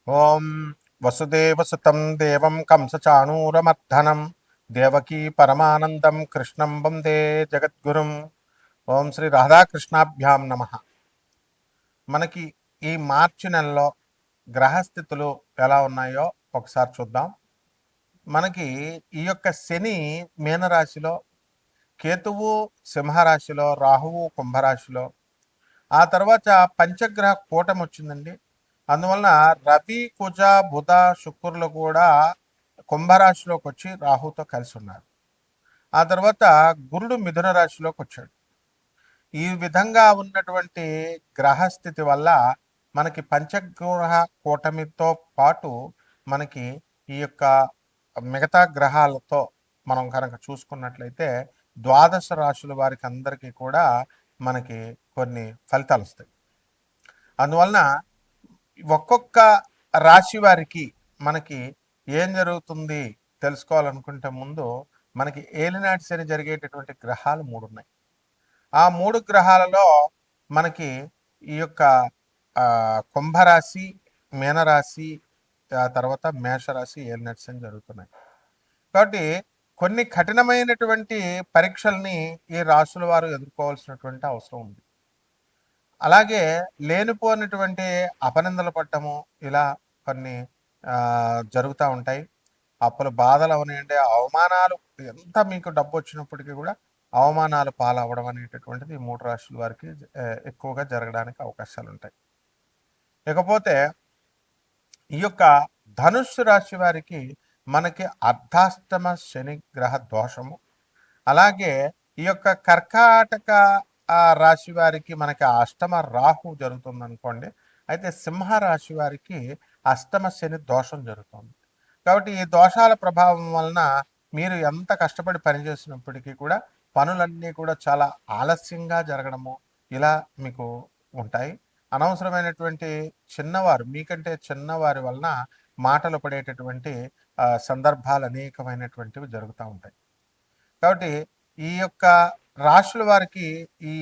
ఓం వసుదేవసుతం దేవం కంసచాణూరమర్ధనం దేవకీ పరమానందం కృష్ణం వందే జగద్గురుం. ఓం శ్రీ రాధాకృష్ణాభ్యాం నమ. మనకి ఈ మార్చి నెలలో గ్రహస్థితులు ఎలా ఉన్నాయో ఒకసారి చూద్దాం. మనకి ఈ యొక్క శని మీనరాశిలో, కేతువు సింహరాశిలో, రాహువు కుంభరాశిలో, ఆ తర్వాత పంచగ్రహ కూటమి వచ్చిందండి. అందువలన రవి కుజ బుధ శుక్రులు కూడా కుంభరాశిలోకి వచ్చి రాహుతో కలిసి ఉన్నారు. ఆ తర్వాత గురుడు మిథున రాశిలోకి వచ్చాడు. ఈ విధంగా ఉన్నటువంటి గ్రహస్థితి వల్ల మనకి పంచగ్రహ కూటమితో పాటు మనకి ఈ యొక్క మిగతా గ్రహాలతో మనం కనుక చూసుకున్నట్లయితే ద్వాదశ రాశుల వారికి అందరికీ కూడా మనకి కొన్ని ఫలితాలు వస్తాయి. అందువలన ఒక్కొక్క రాశి వారికి మనకి ఏం జరుగుతుంది తెలుసుకోవాలనుకుంటే ముందు మనకి ఏలినాటి శని జరిగేటటువంటి గ్రహాలు 3 ఉన్నాయి. ఆ 3 గ్రహాలలో మనకి ఈ యొక్క కుంభరాశి, మీనరాశి, ఆ తర్వాత మేషరాశి ఏలినాటి శని జరుగుతున్నాయి. కాబట్టి కొన్ని కఠినమైనటువంటి పరీక్షల్ని ఈ రాశుల వారు ఎదుర్కోవాల్సినటువంటి అవసరం ఉంది. అలాగే లేనిపోయినటువంటి అపనిందలు పడ్డము, ఇలా కొన్ని జరుగుతూ ఉంటాయి. అప్పుల బాధలు అవనివ్వండి, అవమానాలు, ఎంత మీకు డబ్బు వచ్చినప్పటికీ కూడా అవమానాలు పాలవ్వడం అనేటటువంటిది ఈ 3 రాశుల వారికి ఎక్కువగా జరగడానికి అవకాశాలు ఉంటాయి. ఇకపోతే ఈ యొక్క ధనుస్సు రాశి వారికి మనకి అర్ధాష్టమ శని గ్రహ దోషము, అలాగే ఈ యొక్క కర్కాటక రాశి వారికి మనకి అష్టమ రాహు జరుగుతుంది అనుకోండి. అయితే సింహ రాశి వారికి అష్టమ శని దోషం జరుగుతుంది. కాబట్టి ఈ దోషాల ప్రభావం వలన మీరు ఎంత కష్టపడి పనిచేసినప్పటికీ కూడా పనులన్నీ కూడా చాలా ఆలస్యంగా జరగడము ఇలా మీకు ఉంటాయి. అనవసరమైనటువంటి చిన్నవారు, మీకంటే చిన్నవారి వలన మాటలు పడేటటువంటి సందర్భాలు అనేకమైనటువంటివి జరుగుతూ ఉంటాయి. కాబట్టి ఈ యొక్క రాశుల వారికి ఈ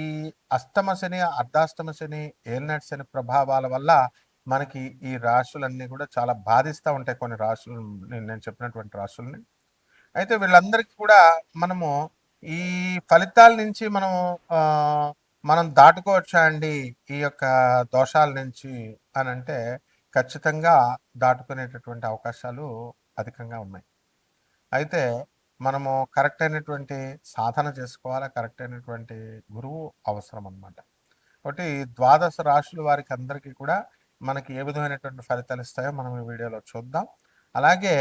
అష్టమ శని, అర్ధాష్టమ శని, ఏలినాటి శని ప్రభావాల వల్ల మనకి ఈ రాశులన్నీ కూడా చాలా బాధిస్తూ ఉంటాయి. కొన్ని రాశులు, నేను చెప్పినటువంటి రాశుల్ని. అయితే వీళ్ళందరికీ కూడా మనము ఈ ఫలితాల నుంచి మనం దాటుకోవచ్చా అండి ఈ యొక్క దోషాల నుంచి అని అంటే ఖచ్చితంగా దాటుకునేటటువంటి అవకాశాలు అధికంగా ఉన్నాయి. అయితే మనము కరెక్ట్ అయినటువంటి సాధన చేసుకోవాలి. కరెక్ట్ అయినటువంటి గురువు అవసరం అన్నమాట. కాబట్టి ద్వాదశ రాశుల వారికి అందరికీ కూడా మనకి ఏ విధమైనటువంటి ఫలితాలు ఇస్తాయో మనం ఈ వీడియోలో చూద్దాం. అలాగే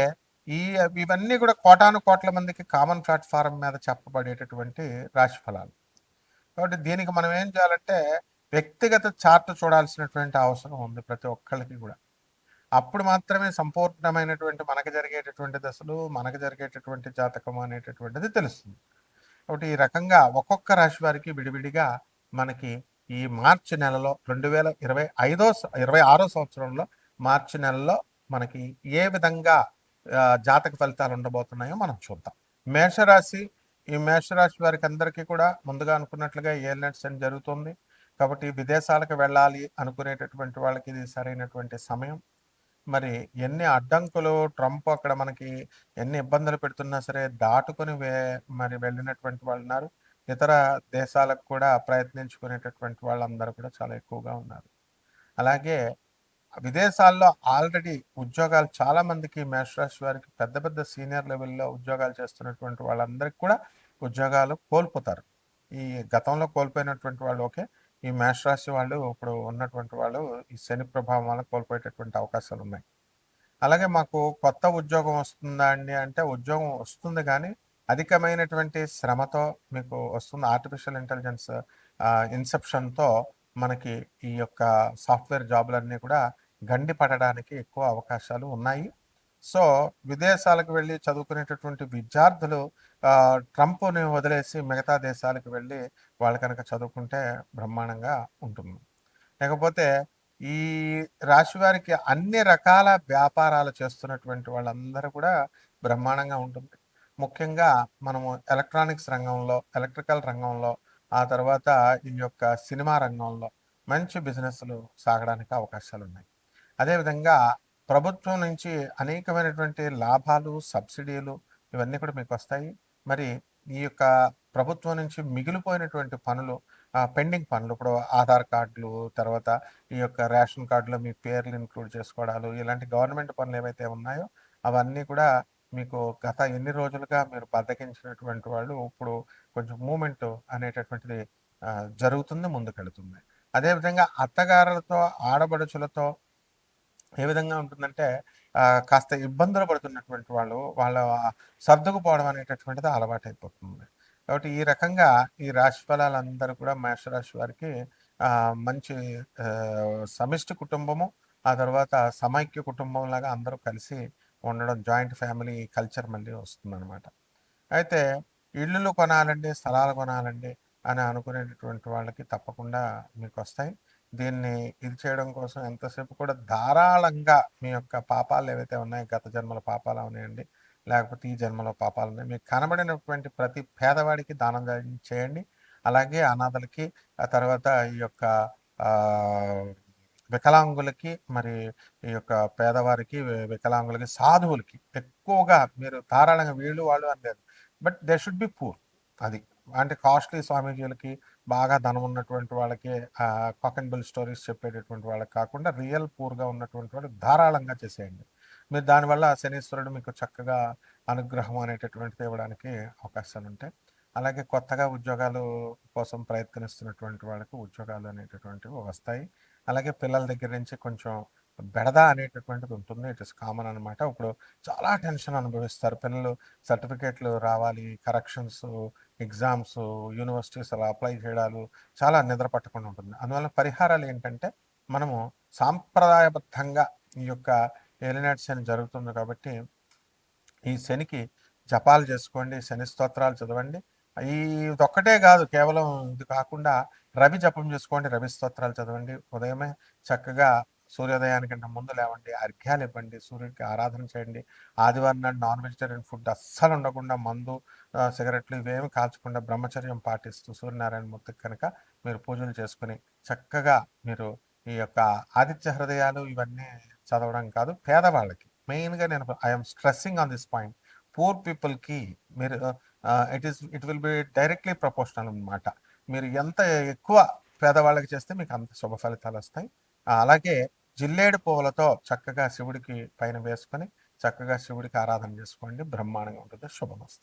ఇవన్నీ కూడా కోటాను కోట్ల మందికి కామన్ ప్లాట్ఫారం మీద చెప్పబడేటటువంటి రాశి ఫలాలు. కాబట్టి దీనికి మనం ఏం చేయాలంటే వ్యక్తిగత చార్ట్ చూడాల్సినటువంటి అవసరం ఉంది ప్రతి ఒక్కళ్ళకి కూడా. అప్పుడు మాత్రమే సంపూర్ణమైనటువంటి మనకు జరిగేటటువంటి దశలు, మనకు జరిగేటటువంటి జాతకం అనేటటువంటిది తెలుస్తుంది. కాబట్టి ఈ రకంగా ఒక్కొక్క రాశి వారికి విడివిడిగా మనకి ఈ మార్చి నెలలో 2026 సంవత్సరంలో మార్చి నెలలో మనకి ఏ విధంగా జాతక ఫలితాలు ఉండబోతున్నాయో మనం చూద్దాం. మేషరాశి, ఈ మేషరాశి వారికి అందరికీ కూడా ముందుగా అనుకున్నట్లుగా ఏలినాటి శని జరుగుతుంది. కాబట్టి విదేశాలకు వెళ్ళాలి అనుకునేటటువంటి వాళ్ళకి ఇది సరైనటువంటి సమయం. మరి ఎన్ని అడ్డంకులు ట్రంప్ అక్కడ మనకి ఎన్ని ఇబ్బందులు పెడుతున్నా సరే దాటుకొని మరి వెళ్ళినటువంటి వాళ్ళు ఉన్నారు. ఇతర దేశాలకు కూడా ప్రయత్నించుకునేటటువంటి వాళ్ళందరూ కూడా చాలా ఎక్కువగా ఉన్నారు. అలాగే విదేశాల్లో ఆల్రెడీ ఉద్యోగాలు చాలా మందికి, మేషరాశి వారికి పెద్ద పెద్ద సీనియర్ లెవెల్లో ఉద్యోగాలు చేస్తున్నటువంటి వాళ్ళందరికీ కూడా ఉద్యోగాలు కోల్పోతారు. ఈ గతంలో కోల్పోయినటువంటి వాళ్ళు ఓకే, ఈ మేషరాశి వాళ్ళు ఇప్పుడు ఉన్నటువంటి వాళ్ళు ఈ శని ప్రభావం వల్ల కోల్పోయేటటువంటి అవకాశాలు ఉన్నాయి. అలాగే మాకు కొత్త ఉద్యోగం వస్తుందా అండి అంటే ఉద్యోగం వస్తుంది, కానీ అధికమైనటువంటి శ్రమతో మీకు వస్తుంది. ఆర్టిఫిషియల్ ఇంటెలిజెన్స్ ఇన్సెప్షన్తో మనకి ఈ యొక్క సాఫ్ట్వేర్ జాబులన్నీ కూడా గండి పడడానికి ఎక్కువ అవకాశాలు ఉన్నాయి. సో విదేశాలకు వెళ్ళి చదువుకునేటటువంటి విద్యార్థులు ట్రంప్ని వదిలేసి మిగతా దేశాలకు వెళ్ళి వాళ్ళు కనుక చదువుకుంటే బ్రహ్మాండంగా ఉంటుంది. లేకపోతే ఈ రాశి వారికి అన్ని రకాల వ్యాపారాలు చేస్తున్నటువంటి వాళ్ళందరూ కూడా బ్రహ్మాండంగా ఉంటుంది. ముఖ్యంగా మనము ఎలక్ట్రానిక్స్ రంగంలో, ఎలక్ట్రికల్ రంగంలో, ఆ తర్వాత ఈ యొక్క సినిమా రంగంలో మంచి బిజినెస్లు సాగడానికి అవకాశాలు ఉన్నాయి. అదేవిధంగా ప్రభుత్వం నుంచి అనేకమైనటువంటి లాభాలు, సబ్సిడీలు ఇవన్నీ కూడా మీకు వస్తాయి. మరి ఈ యొక్క ప్రభుత్వం నుంచి మిగిలిపోయినటువంటి పనులు, పెండింగ్ పనులు, ఇప్పుడు ఆధార్ కార్డులు, తర్వాత ఈ యొక్క రేషన్ కార్డులో మీ పేర్లు ఇంక్లూడ్ చేసుకోవడాలు, ఇలాంటి గవర్నమెంట్ పనులు ఏవైతే ఉన్నాయో అవన్నీ కూడా మీకు గత ఎన్ని రోజులుగా మీరు బద్దకించినటువంటి వాళ్ళు ఇప్పుడు కొంచెం మూమెంట్ అనేటటువంటిది జరుగుతుంది, ముందుకెళ్తుంది. అదేవిధంగా అత్తగారులతో, ఆడబడుచులతో ఏ విధంగా ఉంటుందంటే కాస్త ఇబ్బందులు పడుతున్నటువంటి వాళ్ళు వాళ్ళ సర్దుకుపోవడం అనేటటువంటిది అలవాటైపోతుంది. కాబట్టి ఈ రకంగా ఈ రాశి ఫలాలందరూ కూడా మేషరాశి వారికి మంచి సమిష్టి కుటుంబము, ఆ తర్వాత సమైక్య కుటుంబంలాగా అందరూ కలిసి ఉండడం, జాయింట్ ఫ్యామిలీ కల్చర్ మళ్ళీ వస్తుందన్నమాట. అయితే ఇళ్ళు కొనాలండి, స్థలాలు కొనాలండి అని అనుకునేటటువంటి వాళ్ళకి తప్పకుండా మీకు వస్తాయి. దీన్ని ఇది చేయడం కోసం ఎంతసేపు కూడా ధారాళంగా మీ యొక్క పాపాలు ఏవైతే ఉన్నాయో, గత జన్మల పాపాలు అవనియండి, లేకపోతే ఈ జన్మలో పాపాలు ఉన్నాయి, మీకు కనబడినటువంటి ప్రతి పేదవాడికి దానం చేయండి. అలాగే అనాథలకి, ఆ తర్వాత ఈ యొక్క వికలాంగులకి, మరి ఈ యొక్క పేదవారికి, వికలాంగులకి, సాధువులకి ఎక్కువగా మీరు ధారాళంగా వీళ్ళు వాళ్ళు అని లేదు, but they should be poor. అది అంటే కాస్ట్లీ స్వామీజీలకి, బాగా ధనం ఉన్నటువంటి వాళ్ళకి, కాక్ అండ్ బిల్ స్టోరీస్ చెప్పేటటువంటి వాళ్ళకి కాకుండా రియల్ పూర్గా ఉన్నటువంటి వాళ్ళు ధారాళంగా చేసేయండి. మీరు దానివల్ల శనీశ్వరుడు మీకు చక్కగా అనుగ్రహం అనేటటువంటిది ఇవ్వడానికి అవకాశాలు ఉంటాయి. అలాగే కొత్తగా ఉద్యోగాలు కోసం ప్రయత్నిస్తున్నటువంటి వాళ్ళకి ఉద్యోగాలు అనేటటువంటివి వస్తాయి. అలాగే పిల్లల దగ్గర నుంచి కొంచెం బెడద అనేటటువంటిది ఉంటుంది. ఇట్ ఇస్ కామన్ అనమాట. ఇప్పుడు చాలా టెన్షన్ అనుభవిస్తారు పిల్లలు. సర్టిఫికేట్లు రావాలి, కరెక్షన్స్, ఎగ్జామ్స్, యూనివర్సిటీస్ అలా అప్లై చేయడాలు, చాలా నిద్ర పట్టకుండా ఉంటుంది. అందువల్ల పరిహారాలు ఏంటంటే, మనము సాంప్రదాయబద్ధంగా ఈ యొక్క ఏలినాటి శని జరుగుతుంది కాబట్టి ఈ శనికి జపాలు చేసుకోండి, శని స్తోత్రాలు చదవండి. ఈ ఇదొక్కటే కాదు, కేవలం ఇది కాకుండా రవి జపం చేసుకోండి, రవి స్తోత్రాలు చదవండి. ఉదయమే చక్కగా సూర్యోదయానికంటే ముందు లేవండి, అర్ఘ్యాలు ఇవ్వండి, సూర్యుడికి ఆరాధన చేయండి. ఆదివారం నాడు నాన్ వెజిటేరియన్ ఫుడ్ అస్సలు ఉండకుండా, మందు, సిగరెట్లు ఇవేమి కాల్చకుండా బ్రహ్మచర్యం పాటిస్తూ సూర్యనారాయణ మూర్తికి కనుక మీరు పూజలు చేసుకుని చక్కగా మీరు ఈ యొక్క ఆదిత్య హృదయాలు ఇవన్నీ చదవడం కాదు, పేదవాళ్ళకి మెయిన్గా నేను I'm stressing on this point, poor పీపుల్కి మీరు it will be directly proportional అనమాట. మీరు ఎంత ఎక్కువ పేదవాళ్ళకి చేస్తే మీకు అంత శుభ ఫలితాలు వస్తాయి. అలాగే జిల్లేడు పువ్వులతో చక్కగా శివుడికి పైన వేసుకొని చక్కగా శివుడికి ఆరాధన చేసుకోండి, బ్రహ్మాండంగా ఉంటుంది. శుభమస్తు.